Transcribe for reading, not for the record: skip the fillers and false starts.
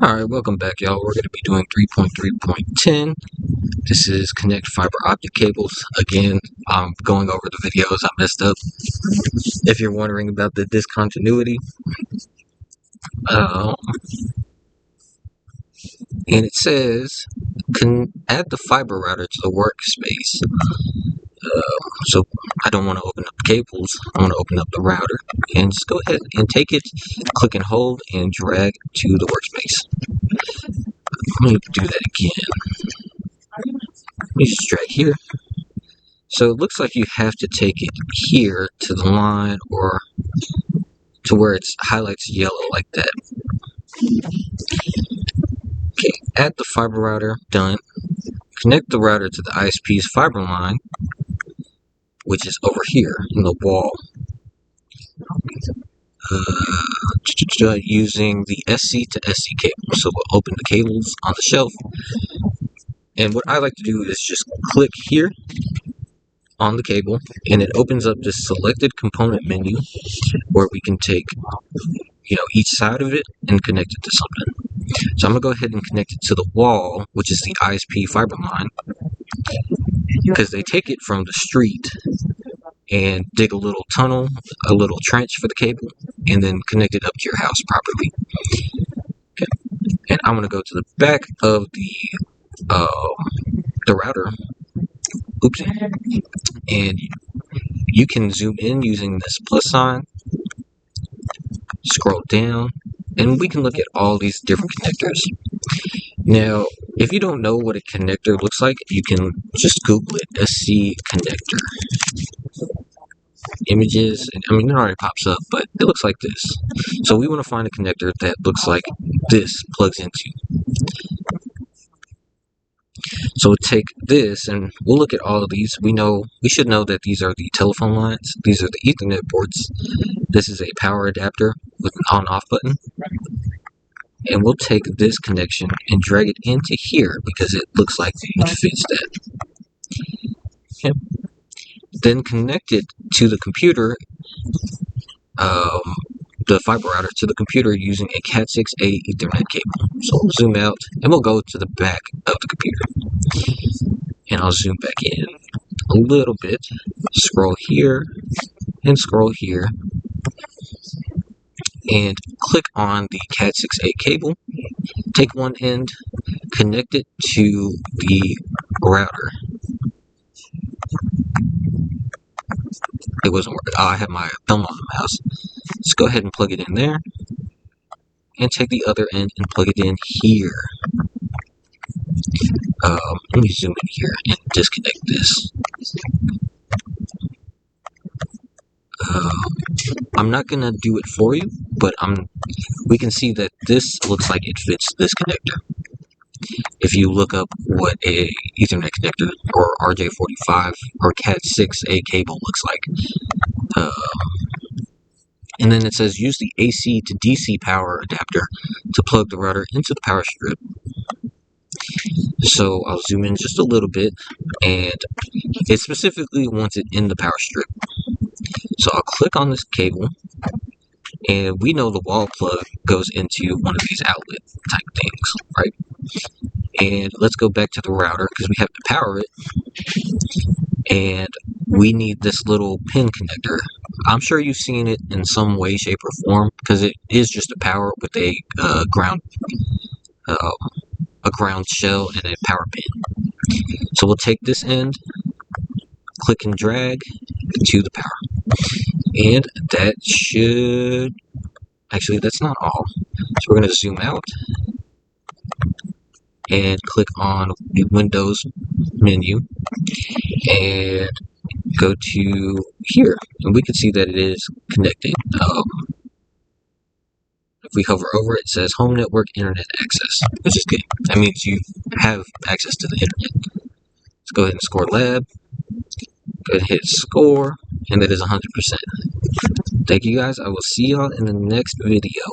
Alright, welcome back, y'all. We're going to be doing 3.3.10. This is connect fiber optic cables. Again, I'm going over the videos. I messed up. If you're wondering about the discontinuity, and it says, add the fiber router to the workspace. So I don't want to open up cables. I want to open up the router. And just go ahead and take it, click and hold, and drag to the workspace. Let me do that again. Let me just drag here. So it looks like you have to take it here to the line or to where it highlights yellow like that. Okay, add the fiber router, done. Connect the router to the ISP's fiber line, which is over here in the wall. Using the SC to SC cable. So we'll open the cables on the shelf. And what I like to do is just click here on the cable, and it opens up this selected component menu where we can take each side of it and connect it to something. So I'm gonna go ahead and connect it to the wall, which is the ISP fiber line, because they take it from the street and dig a little tunnel, a little trench for the cable, and then connect it up to your house properly. Okay. And I'm gonna go to the back of the router. Oopsie. And you can zoom in using this plus sign, scroll down, and we can look at all these different connectors. Now, if you don't know what a connector looks like, you can just Google it, SC connector. Images, and it already pops up, but it looks like this. So we want to find a connector that looks like this plugs into. So we'll take this and we'll look at all of these. We should know that these are the telephone lines. These are the Ethernet ports. This is a power adapter with an on-off button. And we'll take this connection and drag it into here because it looks like it fits that. Okay. Then connect it to the computer, the fiber router to the computer using a Cat6a Ethernet cable. So we'll zoom out and we'll go to the back of the computer. And I'll zoom back in a little bit, scroll here and scroll here, and click on the Cat6a cable. Take one end, connect it to the router. It wasn't working. I had my thumb on the mouse. Just go ahead and plug it in there, and take the other end and plug it in here. Let me zoom in here and disconnect this. I'm not gonna do it for you, but we can see that this looks like it fits this connector. If you look up what a Ethernet connector or RJ45 or Cat6a cable looks like, and then it says use the AC to DC power adapter to plug the router into the power strip. So I'll zoom in just a little bit, and it specifically wants it in the power strip. So I'll click on this cable, and we know the wall plug goes into one of these outlet type things, right? And let's go back to the router because we have to power it, and we need this little pin connector. I'm sure you've seen it in some way, shape, or form because it is just a power with a ground shell and a power pin. So we'll take this end, click and drag to the power, and that should actually, that's not all. So we're going to zoom out and click on the Windows menu and go to here, and we can see that it is connecting. If we hover over it, it says home network internet access, which is good. That means you have access to the internet. Let's go ahead and score lab. Go ahead and hit score, and that is 100%. Thank you guys. I will see y'all in the next video.